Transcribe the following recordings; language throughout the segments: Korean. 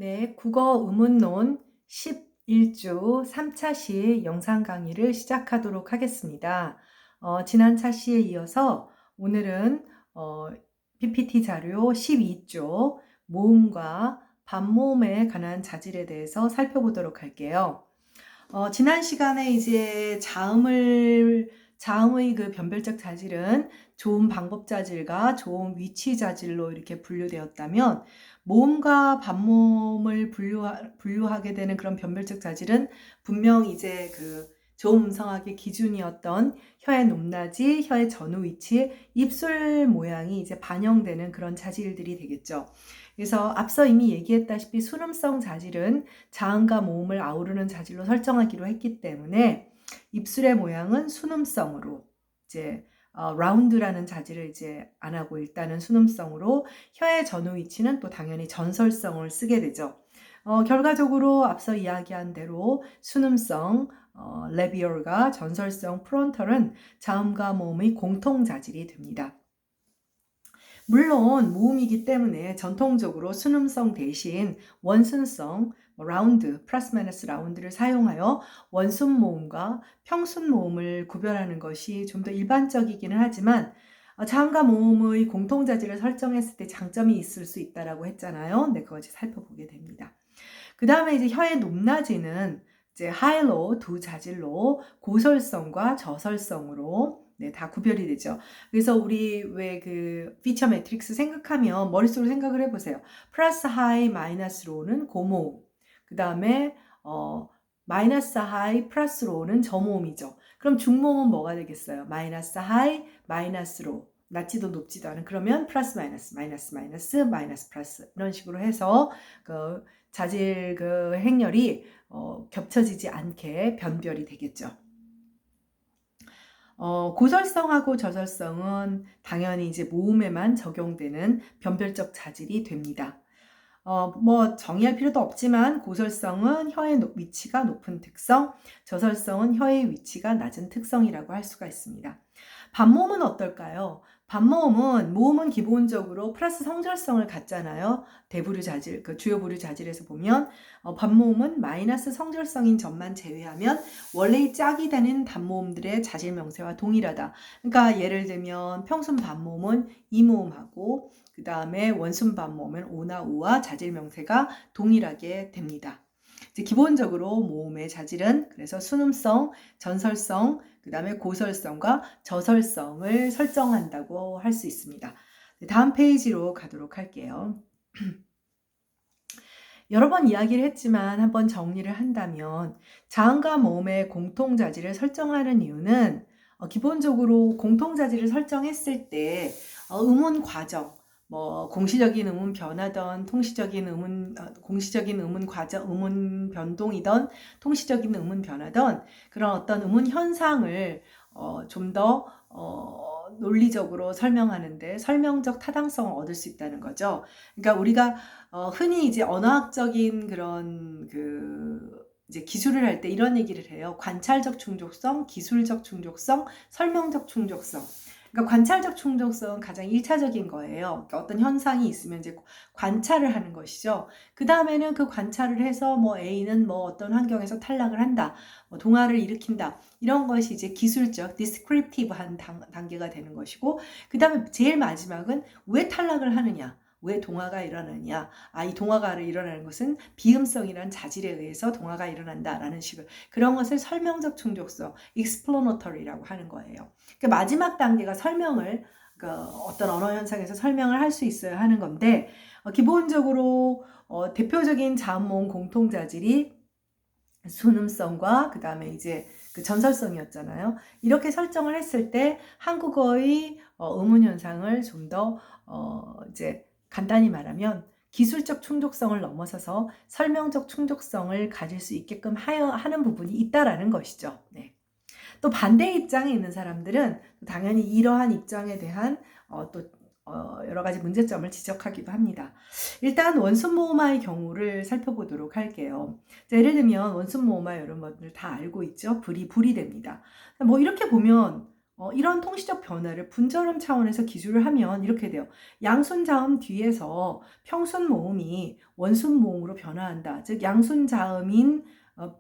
네, 국어 의문론 11주 3차 시 영상 강의를 시작하도록 하겠습니다. 지난 차시에 이어서 오늘은 PPT 자료 12쪽 모음과 반모음에 관한 자질에 대해서 살펴보도록 할게요. 지난 시간에 이제 자음의 그 변별적 자질은 좋은 방법 자질과 좋은 위치 자질로 이렇게 분류되었다면 모음과 반모음을 분류하게 되는 그런 변별적 자질은 분명 이제 그 좋은 음성학의 기준이었던 혀의 높낮이, 혀의 전후 위치, 입술 모양이 이제 반영되는 그런 자질들이 되겠죠. 그래서 앞서 이미 얘기했다시피 순음성 자질은 자음과 모음을 아우르는 자질로 설정하기로 했기 때문에 입술의 모양은 순음성으로 이제 라운드라는 자질을 이제 안 하고 일단은 순음성으로 혀의 전후 위치는 또 당연히 전설성을 쓰게 되죠. 결과적으로 앞서 이야기한 대로 순음성 레비얼과 전설성 프론털은 자음과 모음의 공통 자질이 됩니다. 물론 모음이기 때문에 전통적으로 순음성 대신 원순성, 라운드, 플러스 마이너스 라운드를 사용하여 원순 모음과 평순 모음을 구별하는 것이 좀 더 일반적이기는 하지만 자음과 모음의 공통자질을 설정했을 때 장점이 있을 수 있다라고 했잖아요. 네, 그것을 살펴보게 됩니다. 그 다음에 이제 혀의 높낮이는 이제 하이로 두 자질로 고설성과 저설성으로 네, 다 구별이 되죠. 그래서 우리 왜 그 피처 매트릭스 생각하면 머릿속으로 생각을 해보세요. 플러스 하이 마이너스 로는 고모음. 그 다음에 마이너스 하이 플러스 로는 저모음이죠. 그럼 중모음은 뭐가 되겠어요? 마이너스 하이 마이너스 로. 낮지도 높지도 않은 그러면 플러스 마이너스 마이너스 마이너스 마이너스 플러스 이런 식으로 해서 그 자질 그 행렬이 겹쳐지지 않게 변별이 되겠죠. 고설성하고 저설성은 당연히 이제 모음에만 적용되는 변별적 자질이 됩니다. 뭐 정의할 필요도 없지만 고설성은 혀의 위치가 높은 특성, 저설성은 혀의 위치가 낮은 특성이라고 할 수가 있습니다. 반모음은 어떨까요? 반모음은 모음은 기본적으로 플러스 성절성을 갖잖아요. 대부류 자질, 그 주요 부류 자질에서 보면 반모음은 마이너스 성절성인 점만 제외하면 원래의 짝이 되는 단모음들의 자질 명세와 동일하다. 그러니까 예를 들면 평순 반모음은 이모음하고 그 다음에 원순 반모음은 오나 우와 자질 명세가 동일하게 됩니다. 이제 기본적으로 모음의 자질은 그래서 순음성, 전설성, 그 다음에 고설성과 저설성을 설정한다고 할 수 있습니다. 다음 페이지로 가도록 할게요. 여러 번 이야기를 했지만 한번 정리를 한다면 자음과 모음의 공통자질을 설정하는 이유는 기본적으로 공통자질을 설정했을 때 음운 과정, 뭐 공시적인 음운 변화던 통시적인 공시적인 음운 과정, 음운 변동이던 통시적인 음운 변화던 그런 어떤 음운 현상을 좀 더 논리적으로 설명하는데 설명적 타당성을 얻을 수 있다는 거죠. 그러니까 우리가 흔히 이제 언어학적인 그런 이제 기술을 할 때 이런 얘기를 해요. 관찰적 충족성, 기술적 충족성, 설명적 충족성. 그러니까 관찰적 충족성은 가장 1차적인 거예요. 그러니까 어떤 현상이 있으면 이제 관찰을 하는 것이죠. 그 다음에는 그 관찰을 해서 뭐 A는 뭐 어떤 환경에서 탈락을 한다, 뭐 동화를 일으킨다. 이런 것이 이제 기술적, 디스크립티브한 단계가 되는 것이고, 그 다음에 제일 마지막은 왜 탈락을 하느냐. 왜 동화가 일어나냐? 이 동화가 일어나는 것은 비음성이란 자질에 의해서 동화가 일어난다라는 식으로 그런 것을 설명적 충족성, explanatory라고 하는 거예요. 그 마지막 단계가 설명을 어떤 언어 현상에서 설명을 할 수 있어야 하는 건데 기본적으로 대표적인 자음모음 공통 자질이 순음성과 그 다음에 이제 그 전설성이었잖아요. 이렇게 설정을 했을 때 한국어의 음운 현상을 좀 더 이제 간단히 말하면 기술적 충족성을 넘어서서 설명적 충족성을 가질 수 있게끔 하는 부분이 있다라는 것이죠. 네. 또 반대 입장에 있는 사람들은 당연히 이러한 입장에 대한 또 여러 가지 문제점을 지적하기도 합니다. 일단 원순모음화의 경우를 살펴보도록 할게요. 자, 예를 들면 원순모음화 여러분들 다 알고 있죠? 불이 됩니다. 뭐 이렇게 보면 이런 통시적 변화를 분절음 차원에서 기술을 하면 이렇게 돼요. 양순자음 뒤에서 평순 모음이 원순 모음으로 변화한다. 즉 양순자음인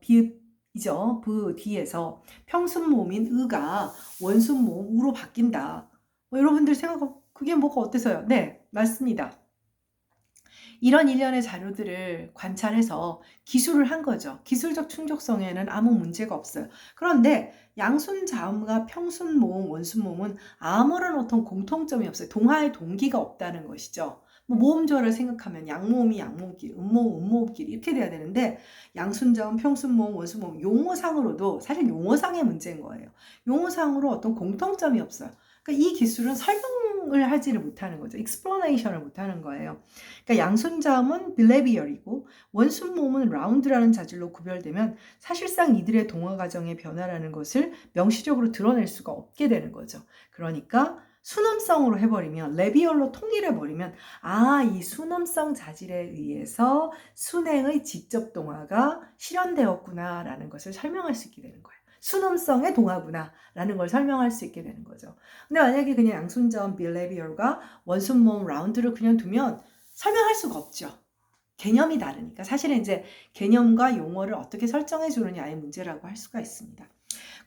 비읍이죠. 브 뒤에서 평순 모음인 으가 원순 모음 우로 바뀐다. 여러분들 생각하면 그게 뭐가 어때서요? 네, 맞습니다. 이런 일련의 자료들을 관찰해서 기술을 한 거죠. 기술적 충족성에는 아무 문제가 없어요. 그런데 양순자음과 평순모음, 원순모음은 아무런 어떤 공통점이 없어요. 동화의 동기가 없다는 것이죠. 뭐 모음절을 생각하면 양모음이 양모음끼리, 음모음, 음모음끼리 이렇게 돼야 되는데 양순자음, 평순모음, 원순모음 용어상으로도 사실 용어상의 문제인 거예요. 용어상으로 어떤 공통점이 없어요. 그러니까 이 기술은 설명을 하지를 못하는 거죠. 익스플레이션을 못하는 거예요. 그러니까 양순자음은 빌레비얼이고 원순모음은 라운드라는 자질로 구별되면 사실상 이들의 동화 과정의 변화라는 것을 명시적으로 드러낼 수가 없게 되는 거죠. 그러니까 순음성으로 해버리면 레비얼로 통일해버리면 이 순음성 자질에 의해서 순행의 직접 동화가 실현되었구나라는 것을 설명할 수 있게 되는 거예요. 순음성의 동화구나라는 걸 설명할 수 있게 되는 거죠. 근데 만약에 그냥 양순자음 빌레비얼과 원순모음 라운드를 그냥 두면 설명할 수가 없죠. 개념이 다르니까. 사실은 이제 개념과 용어를 어떻게 설정해 주느냐의 문제라고 할 수가 있습니다.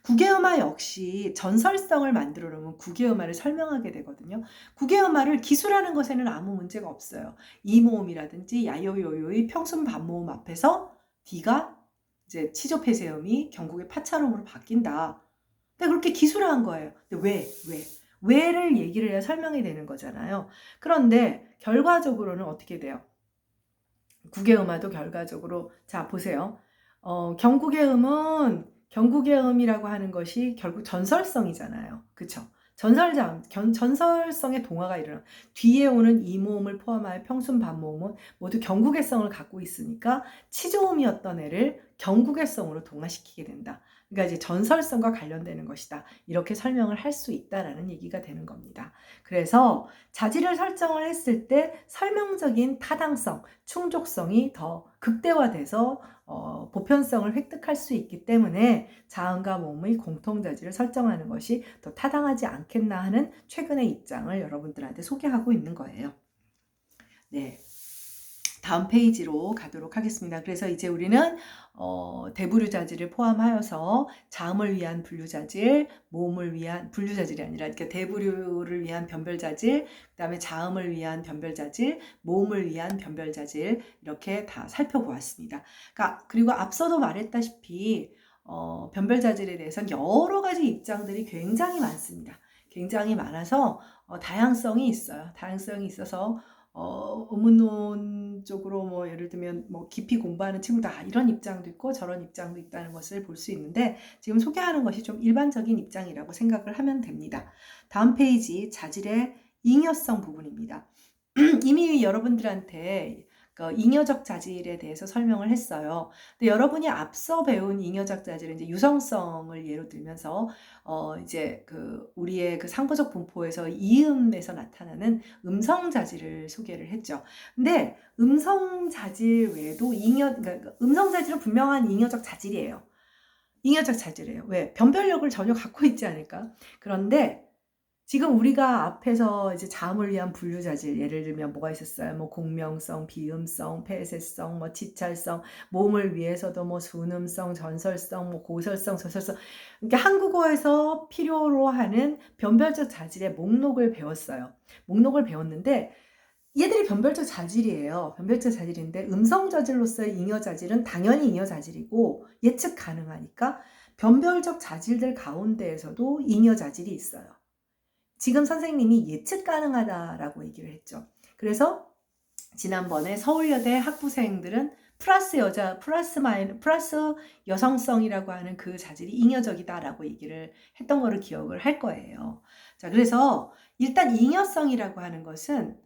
국외음화 역시 전설성을 만들어 놓으면 국외음화를 설명하게 되거든요. 국외음화를 기술하는 것에는 아무 문제가 없어요. 이모음이라든지 야요요요의 평순 반모음 앞에서 D가 이제 치조폐쇄음이 경국의 파차음으로 바뀐다. 근데 그렇게 기술한 거예요. 근데 왜를 얘기를 해야 설명이 되는 거잖아요. 그런데 결과적으로는 어떻게 돼요? 국외음화도 결과적으로 자 보세요. 경국의 음이라고 하는 것이 결국 전설성이잖아요. 그쵸? 전설성의 동화가 일어나. 뒤에 오는 이모음을 포함하여 평순 반모음은 모두 경국의 성을 갖고 있으니까 치조음이었던 애를 경국의 성으로 동화시키게 된다. 그러니까 이제 전설성과 관련되는 것이다. 이렇게 설명을 할 수 있다라는 얘기가 되는 겁니다. 그래서 자질을 설정을 했을 때 설명적인 타당성, 충족성이 더 극대화돼서 보편성을 획득할 수 있기 때문에 자음과 모음의 공통자질을 설정하는 것이 더 타당하지 않겠나 하는 최근의 입장을 여러분들한테 소개하고 있는 거예요. 네. 다음 페이지로 가도록 하겠습니다. 그래서 이제 우리는 대분류자질을 포함하여서 자음을 위한 분류자질, 모음을 위한 분류자질이 아니라 그러니까 대분류를 위한 변별자질, 그다음에 자음을 위한 변별자질, 모음을 위한 변별자질 이렇게 다 살펴보았습니다. 그러니까 그리고 앞서도 말했다시피 변별자질에 대해서는 여러 가지 입장들이 굉장히 많습니다. 굉장히 많아서 다양성이 있어요. 다양성이 있어서 의문론적으로 뭐 예를 들면 뭐 깊이 공부하는 친구다 이런 입장도 있고 저런 입장도 있다는 것을 볼 수 있는데 지금 소개하는 것이 좀 일반적인 입장이라고 생각을 하면 됩니다. 다음 페이지 자질의 잉여성 부분입니다. 이미 여러분들한테 잉여적 자질에 대해서 설명을 했어요. 근데 여러분이 앞서 배운 잉여적 자질은 이제 유성성을 예로 들면서 이제 우리의 상부적 분포에서 이음에서 나타나는 음성 자질을 소개를 했죠. 근데 음성 자질 외에도 그러니까 음성 자질은 분명한 잉여적 자질이에요. 잉여적 자질이에요. 왜? 변별력을 전혀 갖고 있지 않을까? 그런데 지금 우리가 앞에서 이제 자음을 위한 분류자질 예를 들면 뭐가 있었어요? 뭐 공명성, 비음성, 폐쇄성, 뭐 지찰성, 모음을 위해서도 뭐 순음성, 전설성, 뭐 고설성, 저설성. 그러니까 한국어에서 필요로 하는 변별적 자질의 목록을 배웠어요. 목록을 배웠는데 얘들이 변별적 자질이에요. 변별적 자질인데 음성 자질로서의 잉여 자질은 당연히 잉여 자질이고 예측 가능하니까 변별적 자질들 가운데에서도 잉여 자질이 있어요. 지금 선생님이 예측 가능하다라고 얘기를 했죠. 그래서 지난번에 서울여대 학부생들은 플러스 여성성이라고 하는 그 자질이 잉여적이다라고 얘기를 했던 거를 기억을 할 거예요. 자, 그래서 일단 잉여성이라고 하는 것은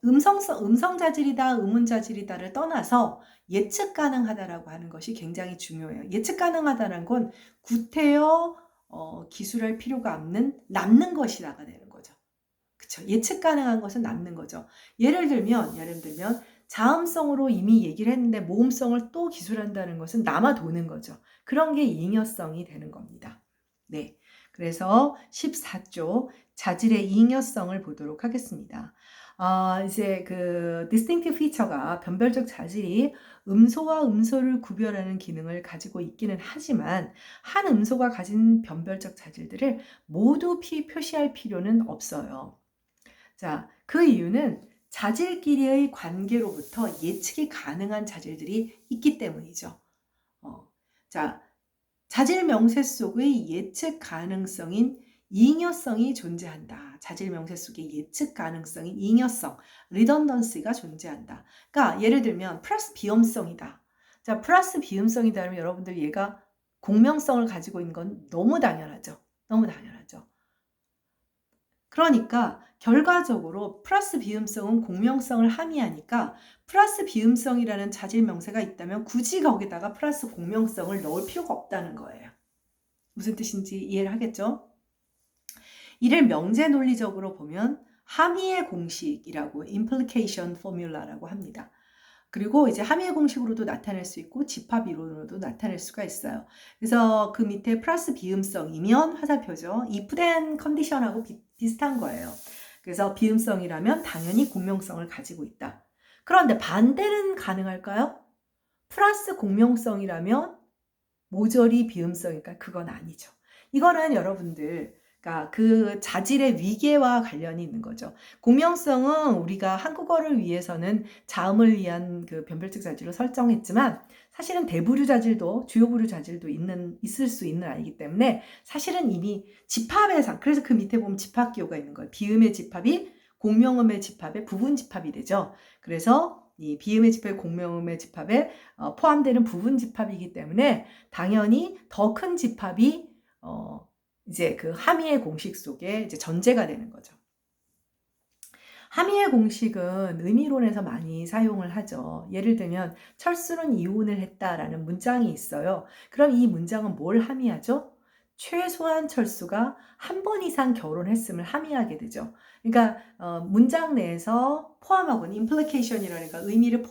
음성 자질이다, 의문 자질이다를 떠나서 예측 가능하다라고 하는 것이 굉장히 중요해요. 예측 가능하다는 건 구태여 기술할 필요가 없는 남는 것이라가 되는 거죠. 그쵸? 예측 가능한 것은 남는 거죠. 예를 들면 자음성으로 이미 얘기를 했는데 모음성을 또 기술한다는 것은 남아 도는 거죠. 그런 게 잉여성이 되는 겁니다. 네. 그래서 14쪽 자질의 잉여성을 보도록 하겠습니다. 이제 그 distinctive feature가 변별적 자질이 음소와 음소를 구별하는 기능을 가지고 있기는 하지만 한 음소가 가진 변별적 자질들을 모두 표시할 필요는 없어요. 자, 그 이유는 자질끼리의 관계로부터 예측이 가능한 자질들이 있기 때문이죠. 자, 자질 명세 속의 예측 가능성인 잉여성이 존재한다. 자질 명세 속의 예측 가능성인 잉여성, 리던던시가 존재한다. 그러니까 예를 들면 플러스 비음성이다. 자, 플러스 비음성이다 그러면 여러분들 얘가 공명성을 가지고 있는 건 너무 당연하죠. 너무 당연하죠. 그러니까 결과적으로 플러스 비음성은 공명성을 함의하니까 플러스 비음성이라는 자질 명세가 있다면 굳이 거기다가 플러스 공명성을 넣을 필요가 없다는 거예요. 무슨 뜻인지 이해를 하겠죠? 이를 명제 논리적으로 보면 함의의 공식이라고 implication formula라고 합니다. 그리고 이제 함의의 공식으로도 나타낼 수 있고 집합 이론으로도 나타낼 수가 있어요. 그래서 그 밑에 플러스 비음성이면 화살표죠. if then condition하고 비슷한 거예요. 그래서 비음성이라면 당연히 공명성을 가지고 있다. 그런데 반대는 가능할까요? 플러스 공명성이라면 모조리 비음성일까? 그건 아니죠. 이거는 여러분들 그러니까 그 자질의 위계와 관련이 있는 거죠. 공명성은 우리가 한국어를 위해서는 자음을 위한 그 변별적 자질로 설정했지만 사실은 대부류 자질도 주요 부류 자질도 있을 수 있는 아이기 때문에 사실은 이미 집합에서 그래서 그 밑에 보면 집합 기호가 있는 거예요. 비음의 집합이 공명음의 집합의 부분 집합이 되죠. 그래서 이 비음의 집합, 공명음의 집합에 포함되는 부분 집합이기 때문에 당연히 더 큰 집합이 이제 그 함의의 공식 속에 이제 전제가 되는 거죠. 함의의 공식은 의미론에서 많이 사용을 하죠. 예를 들면 철수는 이혼을 했다라는 문장이 있어요. 그럼 이 문장은 뭘 함의하죠? 최소한 철수가 한 번 이상 결혼했음을 함의하게 되죠. 그러니까 문장 내에서 포함하고는 implication이라니까 의미를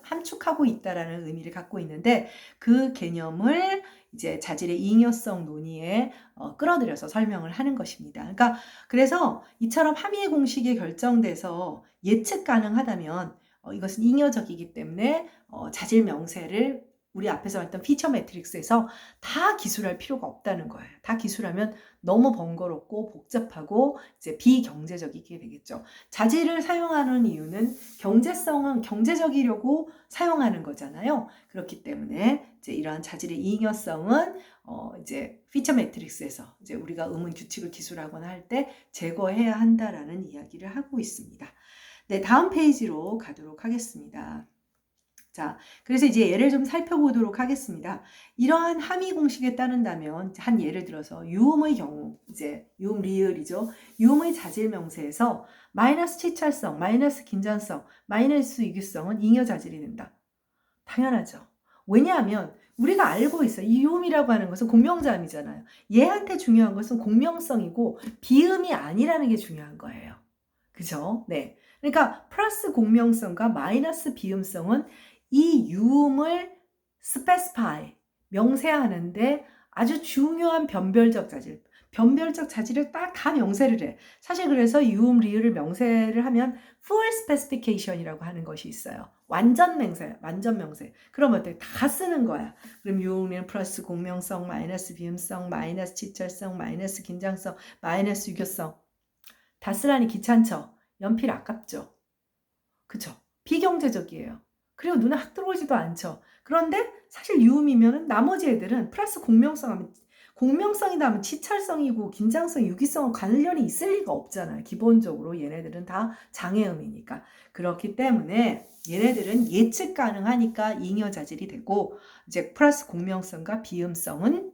함축하고 있다라는 의미를 갖고 있는데 그 개념을 이제 자질의 잉여성 논의에 끌어들여서 설명을 하는 것입니다. 그러니까 그래서 이처럼 함의의 공식이 결정돼서 예측 가능하다면 이것은 잉여적이기 때문에 자질 명세를 우리 앞에서 했던 피처 매트릭스에서 다 기술할 필요가 없다는 거예요. 다 기술하면 너무 번거롭고 복잡하고 이제 비경제적이게 되겠죠. 자질을 사용하는 이유는 경제성은 경제적이려고 사용하는 거잖아요. 그렇기 때문에 이제 이러한 자질의 잉여성은 이제 피처 매트릭스에서 이제 우리가 의문 규칙을 기술하거나 할 때 제거해야 한다라는 이야기를 하고 있습니다. 네, 다음 페이지로 가도록 하겠습니다. 자, 그래서 이제 예를 좀 살펴보도록 하겠습니다. 이러한 함의 공식에 따른다면 한 예를 들어서 유음의 경우 이제 유음 리을이죠. 유음의 자질 명세에서 마이너스 치찰성, 마이너스 긴장성, 마이너스 유기성은 잉여 자질이 된다. 당연하죠. 왜냐하면 우리가 알고 있어요. 이 유음이라고 하는 것은 공명자음이잖아요. 얘한테 중요한 것은 공명성이고 비음이 아니라는 게 중요한 거예요. 그죠? 네. 그러니까 플러스 공명성과 마이너스 비음성은 이 유음을 specify, 명세하는데 아주 중요한 변별적 자질을 딱 다 명세를 해. 사실 그래서 유음 리을을 명세를 하면 full specification이라고 하는 것이 있어요. 완전 명세. 그럼 어때? 다 쓰는 거야. 그럼 유음 리을 플러스 공명성, 마이너스 비음성, 마이너스 지철성, 마이너스 긴장성, 마이너스 유교성. 다 쓰라니 귀찮죠? 연필 아깝죠? 그쵸? 비경제적이에요. 그리고 눈에 확 들어오지도 않죠. 그런데 사실 유음이면 나머지 애들은 플러스 공명성이다 하면 치찰성이고 긴장성, 유기성은 관련이 있을 리가 없잖아요. 기본적으로 얘네들은 다 장애음이니까. 그렇기 때문에 얘네들은 예측 가능하니까 잉여 자질이 되고 이제 플러스 공명성과 비음성은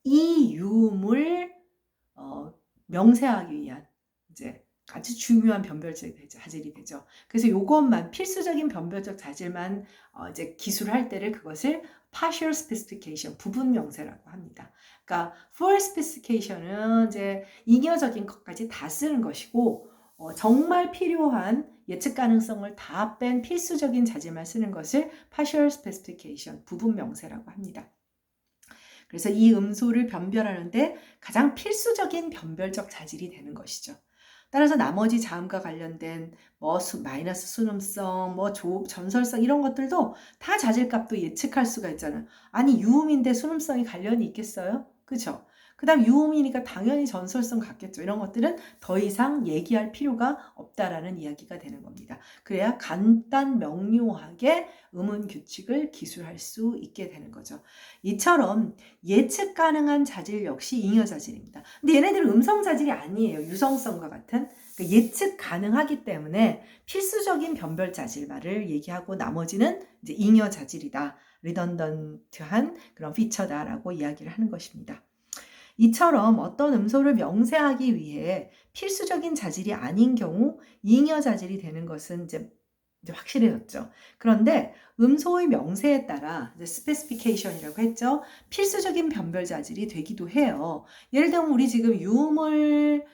이 유음을 명세하기 위한 이제 아주 중요한 변별적 자질이 되죠. 그래서 요것만 필수적인 변별적 자질만 이제 기술할 때를 그것을 partial specification, 부분 명세라고 합니다. 그러니까 full specification은 이제 잉여적인 것까지 다 쓰는 것이고 정말 필요한 예측 가능성을 다 뺀 필수적인 자질만 쓰는 것을 partial specification, 부분 명세라고 합니다. 그래서 이 음소를 변별하는데 가장 필수적인 변별적 자질이 되는 것이죠. 따라서 나머지 자음과 관련된 마이너스 순음성, 전설성 이런 것들도 다 자질값도 예측할 수가 있잖아요. 아니 유음인데 순음성이 관련이 있겠어요? 그죠? 그 다음 유음이니까 당연히 전설성 같겠죠. 이런 것들은 더 이상 얘기할 필요가 없다라는 이야기가 되는 겁니다. 그래야 간단 명료하게 음운 규칙을 기술할 수 있게 되는 거죠. 이처럼 예측 가능한 자질 역시 잉여 자질입니다. 근데 얘네들은 음성 자질이 아니에요. 유성성과 같은. 그러니까 예측 가능하기 때문에 필수적인 변별 자질말을 얘기하고 나머지는 이제 잉여 자질이다. 리던던트한 그런 피처다라고 이야기를 하는 것입니다. 이처럼 어떤 음소를 명세하기 위해 필수적인 자질이 아닌 경우 잉여 자질이 되는 것은 이제 확실해졌죠. 그런데 음소의 명세에 따라 스페시피케이션이라고 했죠. 필수적인 변별 자질이 되기도 해요. 예를 들면 우리 지금 유음을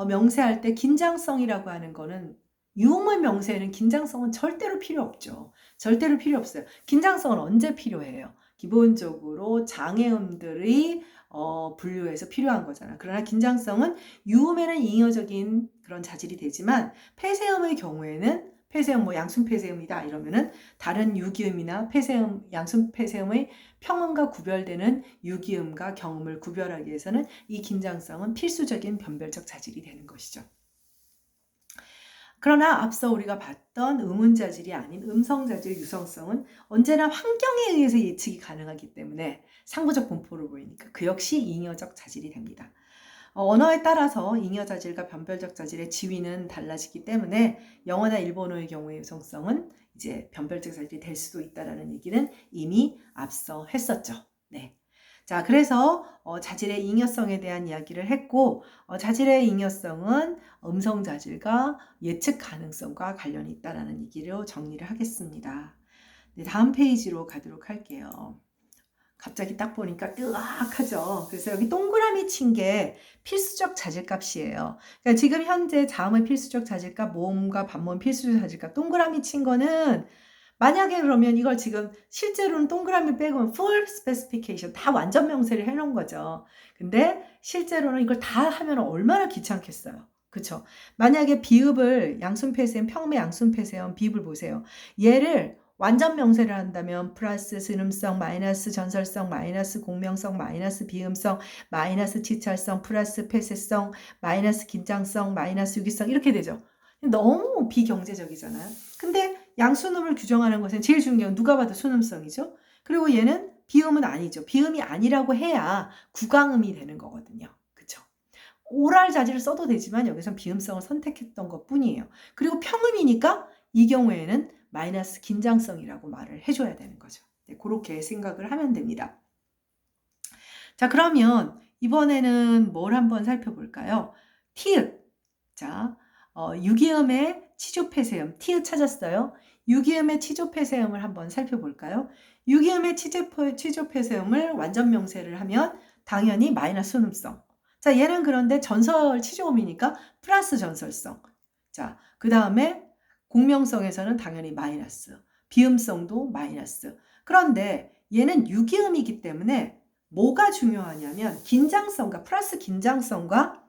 명세할 때 긴장성이라고 하는 거는 유음을 명세에는 긴장성은 절대로 필요 없죠. 절대로 필요 없어요. 긴장성은 언제 필요해요? 기본적으로 장애음들이 분류해서 필요한 거잖아. 그러나 긴장성은 유음에는 잉여적인 그런 자질이 되지만 폐쇄음의 경우에는 폐쇄음 양순 폐쇄음이다 이러면은 다른 유기음이나 폐쇄음 양순 폐쇄음의 평음과 구별되는 유기음과 경음을 구별하기 위해서는 이 긴장성은 필수적인 변별적 자질이 되는 것이죠. 그러나 앞서 우리가 봤던 음운 자질이 아닌 음성 자질 유성성은 언제나 환경에 의해서 예측이 가능하기 때문에 상부적 분포를 보이니까 그 역시 잉여적 자질이 됩니다. 언어에 따라서 잉여 자질과 변별적 자질의 지위는 달라지기 때문에 영어나 일본어의 경우의 유성성은 이제 변별적 자질이 될 수도 있다라는 얘기는 이미 앞서 했었죠. 네. 자, 그래서 자질의 잉여성에 대한 이야기를 했고 자질의 잉여성은 음성 자질과 예측 가능성과 관련이 있다라는 얘기로 정리를 하겠습니다. 네, 다음 페이지로 가도록 할게요. 갑자기 딱 보니까 으악하죠. 그래서 여기 동그라미 친 게 필수적 자질값이에요. 그러니까 지금 현재 자음의 필수적 자질값, 모음과 반모음 필수적 자질값 동그라미 친 거는 만약에 그러면 이걸 지금 실제로는 동그라미 빼고 full specification 다 완전 명세를 해놓은 거죠. 근데 실제로는 이걸 다 하면 얼마나 귀찮겠어요. 그쵸? 만약에 비읍을 양순폐쇄음, 평음의 양순폐쇄음 비읍을 보세요. 얘를 완전 명세를 한다면 플러스 스음성, 마이너스 전설성, 마이너스 공명성, 마이너스 비음성, 마이너스 치찰성, 플러스 폐쇄성, 마이너스 긴장성, 마이너스 유기성 이렇게 되죠. 너무 비경제적이잖아요. 근데 양순음을 규정하는 것은 제일 중요한 누가 봐도 순음성이죠. 그리고 얘는 비음은 아니죠. 비음이 아니라고 해야 구강음이 되는 거거든요. 그쵸? 오랄 자질을 써도 되지만 여기선 비음성을 선택했던 것 뿐이에요. 그리고 평음이니까 이 경우에는 마이너스 긴장성이라고 말을 해줘야 되는 거죠. 네, 그렇게 생각을 하면 됩니다. 자, 그러면 이번에는 뭘 한번 살펴볼까요? 티읕. 자, 유기음의 치조폐쇄음. 티읕 찾았어요? 유기음의 치조폐쇄음을 한번 살펴볼까요? 유기음의 치조폐쇄음을 완전 명세를 하면 당연히 마이너스 순음성. 자, 얘는 그런데 전설 치조음이니까 플러스 전설성. 자, 그 다음에 공명성에서는 당연히 마이너스, 비음성도 마이너스. 그런데 얘는 유기음이기 때문에 뭐가 중요하냐면 긴장성과 플러스 긴장성과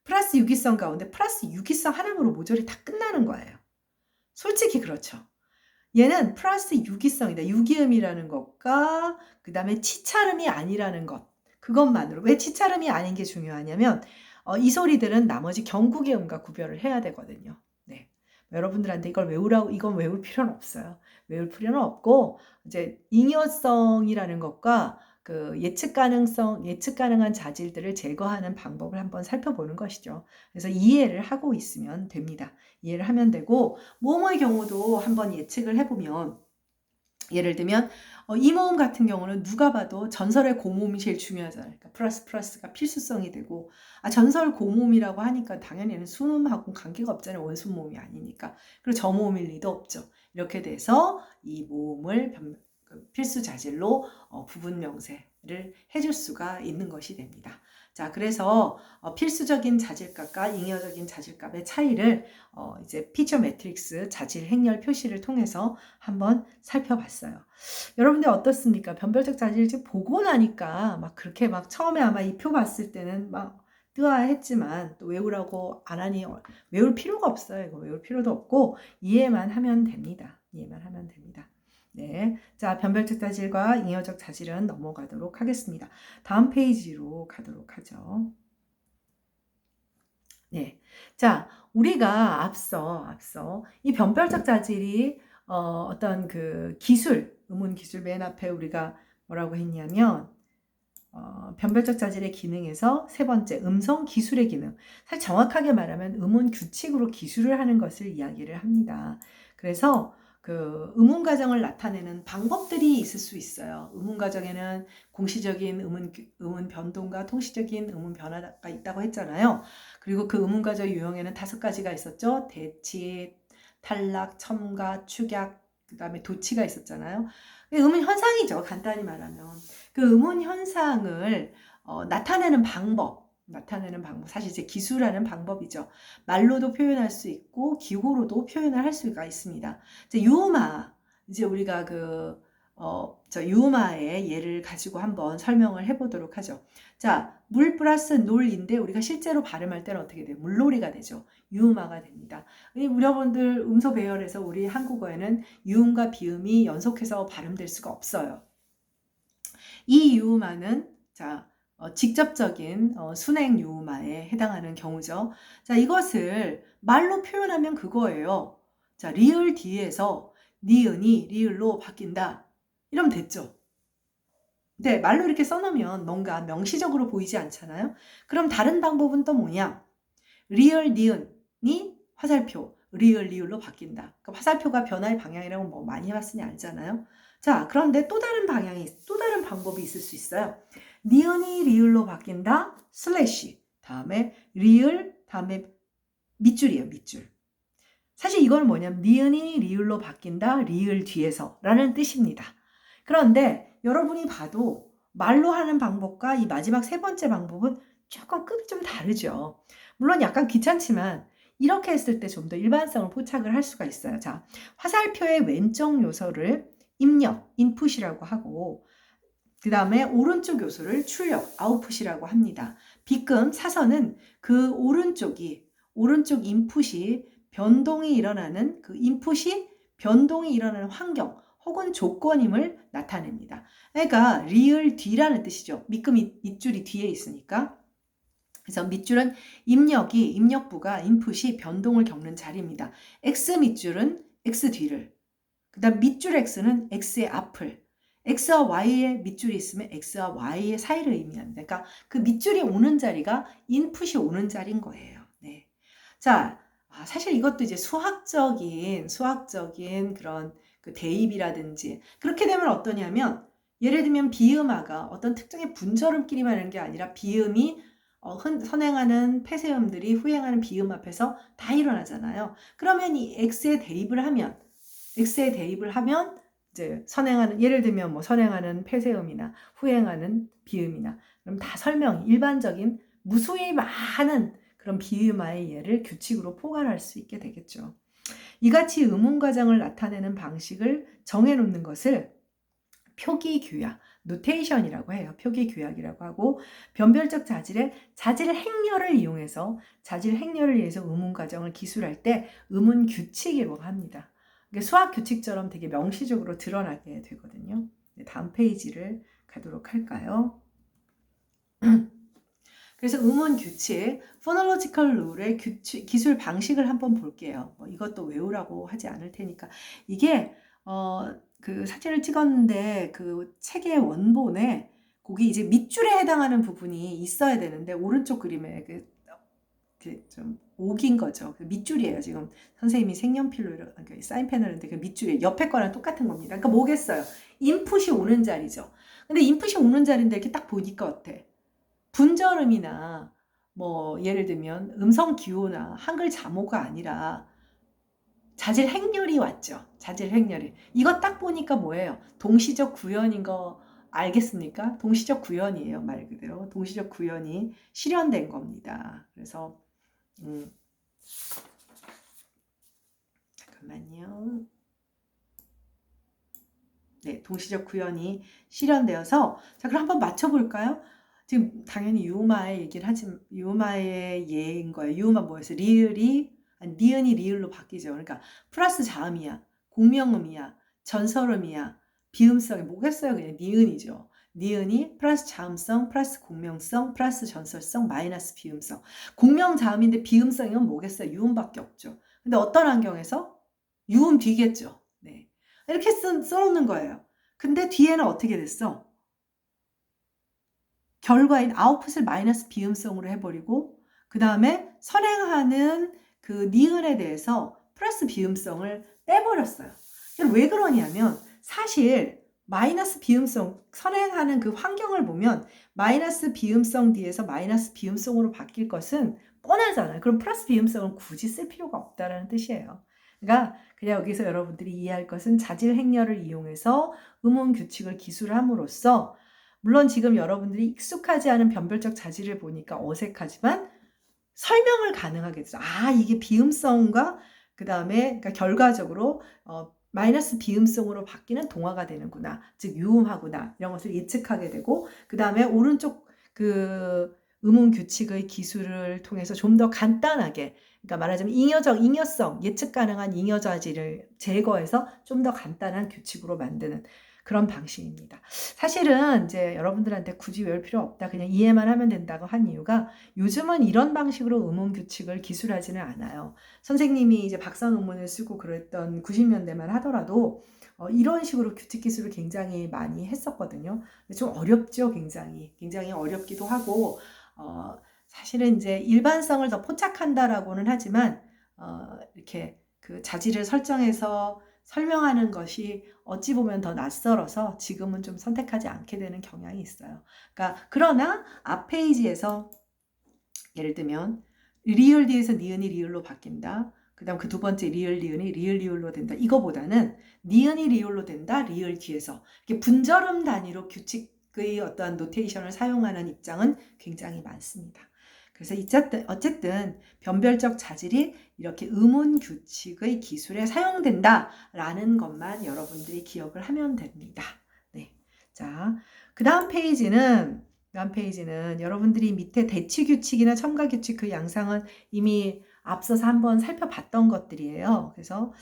플러스 유기성 가운데 플러스 유기성 하나로 모조리 다 끝나는 거예요. 솔직히 그렇죠. 얘는 플러스 유기성이다. 유기음이라는 것과 그 다음에 치찰음이 아니라는 것. 그것만으로. 왜 치찰음이 아닌 게 중요하냐면 이 소리들은 나머지 경국의 음과 구별을 해야 되거든요. 네. 여러분들한테 이걸 외우라고 이건 외울 필요는 없어요. 외울 필요는 없고 이제 잉여성이라는 것과 그 예측 가능한 자질들을 제거하는 방법을 한번 살펴보는 것이죠. 그래서 이해를 하고 있으면 됩니다. 이해를 하면 되고 모음의 경우도 한번 예측을 해보면 예를 들면 이 모음 같은 경우는 누가 봐도 전설의 고모음이 제일 중요하잖아요. 그러니까 플러스가 필수성이 되고 전설 고모음이라고 하니까 당연히 얘는 순음하고 관계가 없잖아요. 원순 모음이 아니니까. 그리고 저모음일 리도 없죠. 이렇게 돼서 이 모음을 필수 자질로 부분 명세 해줄 수가 있는 것이 됩니다. 자, 그래서 필수적인 자질값과 잉여적인 자질값의 차이를 이제 피처 매트릭스 자질 행렬 표시를 통해서 한번 살펴봤어요. 여러분들 어떻습니까? 변별적 자질 지금 보고 나니까 막 그렇게 막 처음에 아마 이 표 봤을 때는 막 뜨아했지만 또 외우라고 안 하니 외울 필요가 없어요. 이거 외울 필요도 없고 이해만 하면 됩니다. 이해만 하면 됩니다. 네, 자, 변별적 자질과 잉여적 자질은 넘어가도록 하겠습니다. 다음 페이지로 가도록 하죠. 네, 자, 우리가 앞서 이 변별적 자질이 어떤 그 기술, 음운 기술 맨 앞에 우리가 뭐라고 했냐면 변별적 자질의 기능에서 세 번째, 음성 기술의 기능. 사실 정확하게 말하면 음운 규칙으로 기술을 하는 것을 이야기를 합니다. 그래서 그 음운 과정을 나타내는 방법들이 있을 수 있어요. 음운 과정에는 공시적인 음운 변동과 통시적인 음운 변화가 있다고 했잖아요. 그리고 그 음운 과정 유형에는 5가지가 있었죠. 대치, 탈락, 첨가, 축약, 그 다음에 도치가 있었잖아요. 음운 현상이죠. 간단히 말하면. 그 음운 현상을 나타내는 방법, 사실 이제 기술하는 방법이죠. 말로도 표현할 수 있고 기호로도 표현을 할 수가 있습니다. 이제 유마, 이제 우리가 유마의 예를 가지고 한번 설명을 해보도록 하죠. 자, 물 플러스 놀인데 우리가 실제로 발음할 때는 어떻게 돼요? 물놀이가 되죠. 유마가 됩니다. 우리 여러분들 음소 배열에서 우리 한국어에는 유음과 비음이 연속해서 발음될 수가 없어요. 이 유음화는 자 직접적인 순행 유음화에 해당하는 경우죠. 자, 이것을 말로 표현하면 그거예요. 자, 리을 뒤에서 니은이 리을로 바뀐다. 이러면 됐죠. 네, 말로 이렇게 써놓으면 뭔가 명시적으로 보이지 않잖아요. 그럼 다른 방법은 또 뭐냐? 리을 니은이 화살표, 리을 리을로 바뀐다. 그러니까 화살표가 변화의 방향이라고 뭐 많이 해봤으니 알잖아요. 자, 그런데 또 다른 방법이 있을 수 있어요. 니은이 리을로 바뀐다, 슬래시. 다음에 리을, 다음에 밑줄이에요, 밑줄. 사실 이건 뭐냐면 니은이 리을로 바뀐다, 리을 뒤에서 라는 뜻입니다. 그런데 여러분이 봐도 말로 하는 방법과 이 마지막 세 번째 방법은 조금 급이 좀 다르죠. 물론 약간 귀찮지만 이렇게 했을 때 좀 더 일반성을 포착을 할 수가 있어요. 자, 화살표의 왼쪽 요소를 입력, 인풋이라고 하고 그 다음에 오른쪽 요소를 출력, 아웃풋이라고 합니다. 빗금, 사선은 그 오른쪽 인풋이 변동이 일어나는 그 인풋이 변동이 일어나는 환경 혹은 조건임을 나타냅니다. 그러니까 리을 뒤라는 뜻이죠. 밑줄이 뒤에 있으니까. 그래서 밑줄은 입력부가 인풋이 변동을 겪는 자리입니다. X 밑줄은 X 뒤를, 그 다음 밑줄 X는 X의 앞을, X와 Y의 밑줄이 있으면 X와 Y의 사이를 의미합니다. 그러니까 그 밑줄이 오는 자리가 인풋이 오는 자리인 거예요. 네. 자, 사실 이것도 이제 수학적인 그런 그 대입이라든지 그렇게 되면 어떠냐면 예를 들면 비음화가 어떤 특정의 분절음끼리만 하는 게 아니라 비음이 선행하는 폐쇄음들이 후행하는 비음 앞에서 다 일어나잖아요. 그러면 이 X에 대입을 하면 이제 예를 들면 뭐 선행하는 폐쇄음이나 후행하는 비음이나 그럼 다 일반적인 무수히 많은 그런 비음화의 예를 규칙으로 포괄할 수 있게 되겠죠. 이같이 음운 과정을 나타내는 방식을 정해놓는 것을 표기규약, 노테이션이라고 해요. 표기규약이라고 하고 변별적 자질 행렬을 이용해서 음운 과정을 기술할 때 음운 규칙이라고 합니다. 수학 규칙처럼 되게 명시적으로 드러나게 되거든요. 다음 페이지를 가도록 할까요? 그래서 음운 규칙, phonological rule의 기술 방식을 한번 볼게요. 이것도 외우라고 하지 않을 테니까. 이게 그 사진을 찍었는데 그 책의 원본에 거기 이제 밑줄에 해당하는 부분이 있어야 되는데 오른쪽 그림에 좀 옥인 거죠. 그 밑줄이에요. 지금 선생님이 색연필로 사인펜을 했는데 그 밑줄이에요. 옆에 거랑 똑같은 겁니다. 그러니까 뭐겠어요? 인풋이 오는 자리죠. 근데 인풋이 오는 자리인데 이렇게 딱 보니까 어때? 분절음이나 뭐 예를 들면 음성 기호나 한글 자모가 아니라 자질 행렬이 왔죠. 자질 행렬이. 이거 딱 보니까 뭐예요? 동시적 구현인 거 알겠습니까? 동시적 구현이에요. 말 그대로 동시적 구현이 실현된 겁니다. 그래서 잠깐만요. 네, 동시적 구현이 실현되어서 자, 그럼 한번 맞춰볼까요? 지금 당연히 유마의 얘기를 하지만 유마의 예인 거예요. 유마 뭐였어? 리을이 아니, 니은이 리을로 바뀌죠. 그러니까 플러스 자음이야, 공명음이야, 전설음이야, 비음성이 뭐겠어요? 그냥 니은이죠. 니은이 플러스 자음성, 플러스 공명성, 플러스 전설성, 마이너스 비음성. 공명 자음인데 비음성이면 뭐겠어요? 유음밖에 없죠. 근데 어떤 환경에서? 유음 뒤겠죠. 네. 이렇게 써놓는 거예요. 근데 뒤에는 어떻게 됐어? 결과인 아웃풋을 마이너스 비음성으로 해버리고 그 다음에 선행하는 그 니은에 대해서 플러스 비음성을 빼버렸어요. 왜 그러냐면 사실 마이너스 비음성 선행하는 그 환경을 보면 마이너스 비음성 뒤에서 마이너스 비음성으로 바뀔 것은 뻔하잖아요. 그럼 플러스 비음성을 굳이 쓸 필요가 없다라는 뜻이에요. 그러니까 그냥 여기서 여러분들이 이해할 것은 자질 행렬을 이용해서 음운 규칙을 기술함으로써 물론 지금 여러분들이 익숙하지 않은 변별적 자질을 보니까 어색하지만 설명을 가능하게 해서 아 이게 비음성과 그 다음에 그러니까 결과적으로 마이너스 비음성으로 바뀌는 동화가 되는구나. 즉 유음하구나. 이런 것을 예측하게 되고 그 다음에 오른쪽 그 음운 규칙의 기술을 통해서 좀 더 간단하게 그러니까 말하자면 잉여성, 예측 가능한 잉여 자질을 제거해서 좀 더 간단한 규칙으로 만드는 그런 방식입니다. 사실은 이제 여러분들한테 굳이 외울 필요 없다. 그냥 이해만 하면 된다고 한 이유가 요즘은 이런 방식으로 음운 규칙을 기술하지는 않아요. 선생님이 이제 박사 논문을 쓰고 그랬던 90년대만 하더라도 이런 식으로 규칙 기술을 굉장히 많이 했었거든요. 좀 어렵죠, 굉장히. 굉장히 어렵기도 하고 사실은 이제 일반성을 더 포착한다라고는 하지만 이렇게 그 자질을 설정해서 설명하는 것이 어찌 보면 더 낯설어서 지금은 좀 선택하지 않게 되는 경향이 있어요. 그러니까 그러나 앞 페이지에서 예를 들면 리을 뒤에서 니은이 리을로 바뀐다. 그 다음 그 두 번째 리을 니은이 리을 리을로 된다. 이거보다는 니은이 리을로 된다. 리을 뒤에서 이렇게 분절음 단위로 규칙의 어떠한 노테이션을 사용하는 입장은 굉장히 많습니다. 그래서 어쨌든 변별적 자질이 이렇게 음운 규칙의 기술에 사용된다라는 것만 여러분들이 기억을 하면 됩니다. 네. 자, 그 다음 페이지는 여러분들이 밑에 대치 규칙이나 첨가 규칙 그 양상은 이미 앞서서 한번 살펴봤던 것들이에요. 그래서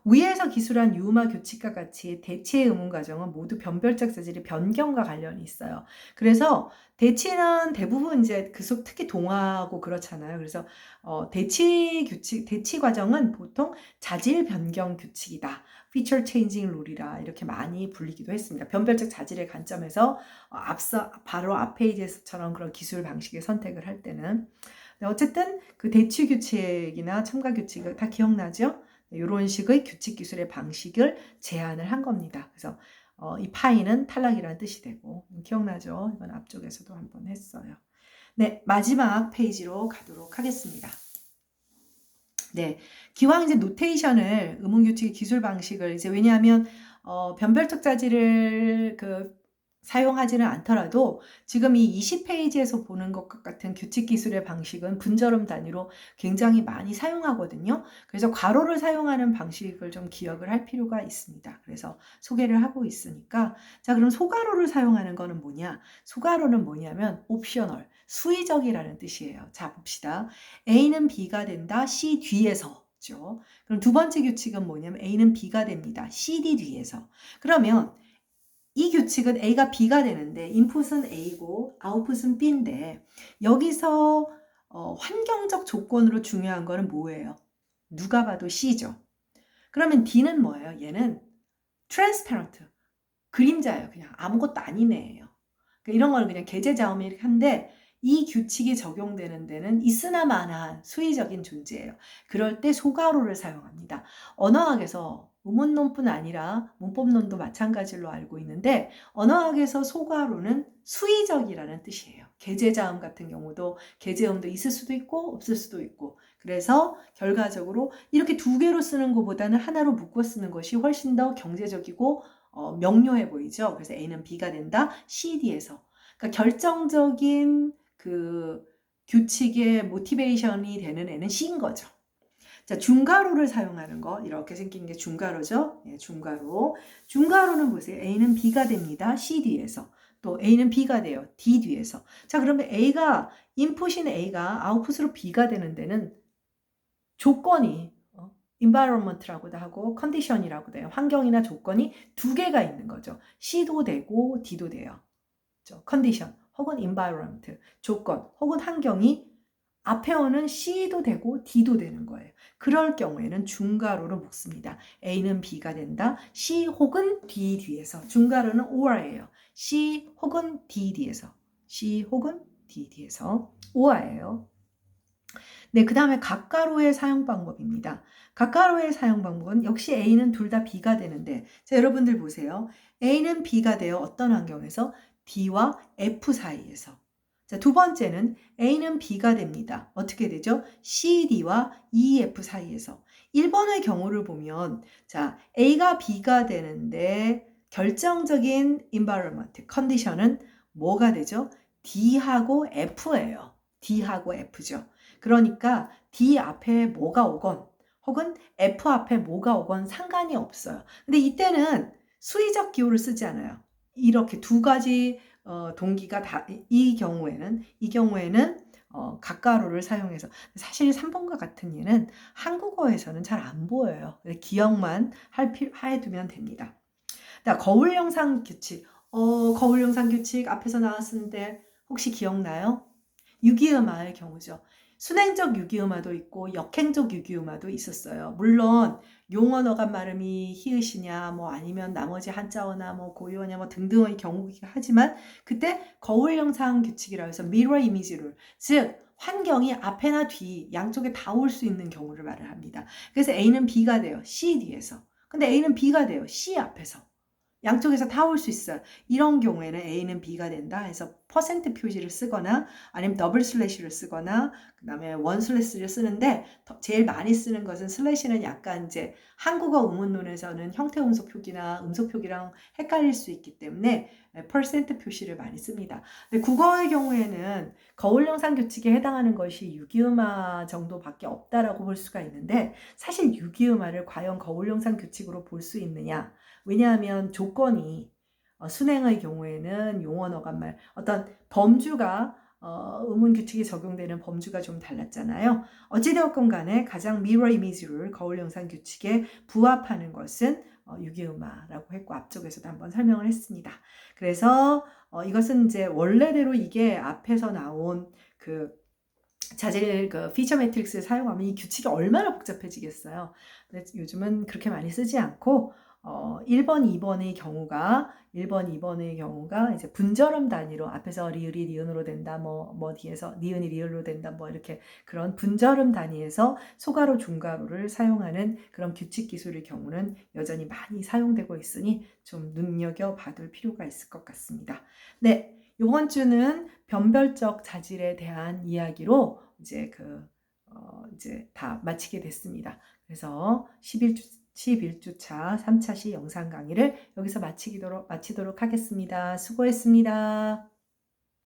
위에서 기술한 유마 규칙과 같이 대치의 음운 과정은 모두 변별적 자질의 변경과 관련이 있어요. 그래서 대치는 대부분 이제 특히 동화하고 그렇잖아요. 그래서 대치 과정은 보통 자질 변경 규칙이다. feature changing rule이라 이렇게 많이 불리기도 했습니다. 변별적 자질의 관점에서 앞서 바로 앞 페이지에서처럼 그런 기술 방식의 선택을 할 때는 어쨌든 그 대치 규칙이나 첨가 규칙 다 기억나죠? 이런 식의 규칙 기술의 방식을 제안을 한 겁니다. 그래서 이 파이는 탈락이라는 뜻이 되고 기억나죠? 이건 앞쪽에서도 한번 했어요. 네, 마지막 페이지로 가도록 하겠습니다. 네, 기왕 이제 노테이션을 음운규칙의 기술 방식을 이제 왜냐하면 변별적 자질을 사용하지는 않더라도 지금 이 20페이지에서 보는 것과 같은 규칙 기술의 방식은 분절음 단위로 굉장히 많이 사용하거든요. 그래서 괄호를 사용하는 방식을 좀 기억을 할 필요가 있습니다. 그래서 소개를 하고 있으니까 자 그럼 소괄호를 사용하는 거는 뭐냐? 소괄호는 뭐냐면 옵셔널, 수의적이라는 뜻이에요. 자 봅시다. A는 B가 된다. C 뒤에서. 그럼 두 번째 규칙은 뭐냐면 A는 B가 됩니다. CD 뒤에서. 그러면 이 규칙은 A가 B가 되는데 인풋은 A고 아웃풋은 B인데 여기서 환경적 조건으로 중요한 거는 뭐예요? 누가 봐도 C죠. 그러면 D는 뭐예요? 얘는 transparent, 그림자예요. 그냥 아무것도 아닌 애예요. 그러니까 이런 걸 그냥 계제자음이 이렇게 한데 이 규칙이 적용되는 데는 있으나마나 수의적인 존재예요. 그럴 때 소괄호를 사용합니다. 언어학에서 음운론뿐 아니라 문법론도 마찬가지로 알고 있는데 언어학에서 소괄호는 수의적이라는 뜻이에요. 계제자음 같은 경우도 계제음도 있을 수도 있고 없을 수도 있고 그래서 결과적으로 이렇게 두 개로 쓰는 것보다는 하나로 묶어 쓰는 것이 훨씬 더 경제적이고 명료해 보이죠. 그래서 A는 B가 된다. C, D에서. 그러니까 결정적인 그 규칙의 모티베이션이 되는 애는 C인 거죠. 자, 중괄호를 사용하는 거 이렇게 생긴 게 중괄호죠. 예, 중괄호. 중괄호는 보세요. A는 B가 됩니다. C 뒤에서. 또 A는 B가 돼요. D 뒤에서. 자, 그러면 A가 인풋인 A가 아웃풋으로 B가 되는 데는 조건이 environment라고도 하고 condition이라고도 해요. 환경이나 조건이 두 개가 있는 거죠. C도 되고 D도 돼요. condition 혹은 environment 조건 혹은 환경이 앞에 오는 C도 되고 D도 되는 거예요. 그럴 경우에는 중괄호로 묶습니다. A는 B가 된다. C 혹은 D 뒤에서. 중괄호는 or예요. C 혹은 D 뒤에서. C 혹은 D 뒤에서. or예요. 네, 그 다음에 각괄호의 사용 방법입니다. 각괄호의 사용 방법은 역시 A는 둘 다 B가 되는데, 자, 여러분들 보세요. A는 B가 되어 어떤 환경에서? D와 F 사이에서. 자, 두 번째는 A는 B가 됩니다. 어떻게 되죠? CD와 EF 사이에서. 1번의 경우를 보면, 자, A가 B가 되는데, 결정적인 environment, 컨디션은 뭐가 되죠? D하고 F예요. D하고 F죠. 그러니까 D 앞에 뭐가 오건 혹은 F 앞에 뭐가 오건 상관이 없어요. 근데 이때는 수의적 기호를 쓰지 않아요. 이렇게 두 가지 동기가 다 이 경우에는 각가로를 사용해서 사실 3번과 같은 예는 한국어에서는 잘 안 보여요. 기억만 해두면 됩니다. 자, 거울 영상 규칙. 거울 영상 규칙 앞에서 나왔었는데 혹시 기억나요? 유기음화의 경우죠. 순행적 유기음화도 있고 역행적 유기음화도 있었어요. 물론 용언 어감 발음이 히읗이냐 뭐 아니면 나머지 한자어나 뭐 고유어냐 뭐 등등의 경우이긴 하지만 그때 거울 영상 규칙이라고 해서 mirror image 룰, 즉 환경이 앞에나 뒤 양쪽에 다 올 수 있는 경우를 말을 합니다. 그래서 A는 B가 돼요. C 뒤에서. 근데 A는 B가 돼요. C 앞에서. 양쪽에서 다 올 수 있어요. 이런 경우에는 A는 B가 된다 해서 퍼센트 표시를 쓰거나 아니면 더블 슬래시를 쓰거나 그 다음에 원 슬래시를 쓰는데 제일 많이 쓰는 것은 슬래시는 약간 이제 한국어 의문론에서는 형태 음소 표기나 음소 표기랑 헷갈릴 수 있기 때문에 퍼센트 표시를 많이 씁니다. 근데 국어의 경우에는 거울 영상 규칙에 해당하는 것이 유기음화 정도밖에 없다라고 볼 수가 있는데 사실 유기음화를 과연 거울 영상 규칙으로 볼 수 있느냐? 왜냐하면 조건이 순행의 경우에는 용언 어감말 어떤 범주가 의문 규칙이 적용되는 범주가 좀 달랐잖아요. 어찌되었건 간에 가장 mirror image 룰 거울 영상 규칙에 부합하는 것은 유기음화라고 했고 앞쪽에서도 한번 설명을 했습니다. 그래서 이것은 이제 원래대로 이게 앞에서 나온 그 자질 그 피처 매트릭스를 사용하면 이 규칙이 얼마나 복잡해지겠어요. 근데 요즘은 그렇게 많이 쓰지 않고 1번, 2번의 경우가 이제 분절음 단위로 앞에서 리을이 니은으로 된다, 뭐 뒤에서 니은이 리을로 된다, 뭐 이렇게 그런 분절음 단위에서 소가로, 중가로를 사용하는 그런 규칙 기술의 경우는 여전히 많이 사용되고 있으니 좀 눈여겨봐둘 필요가 있을 것 같습니다. 네, 이번 주는 변별적 자질에 대한 이야기로 이제 이제 다 마치게 됐습니다. 그래서 11주차 3차 시 영상 강의를 여기서 마치도록 하겠습니다. 수고했습니다.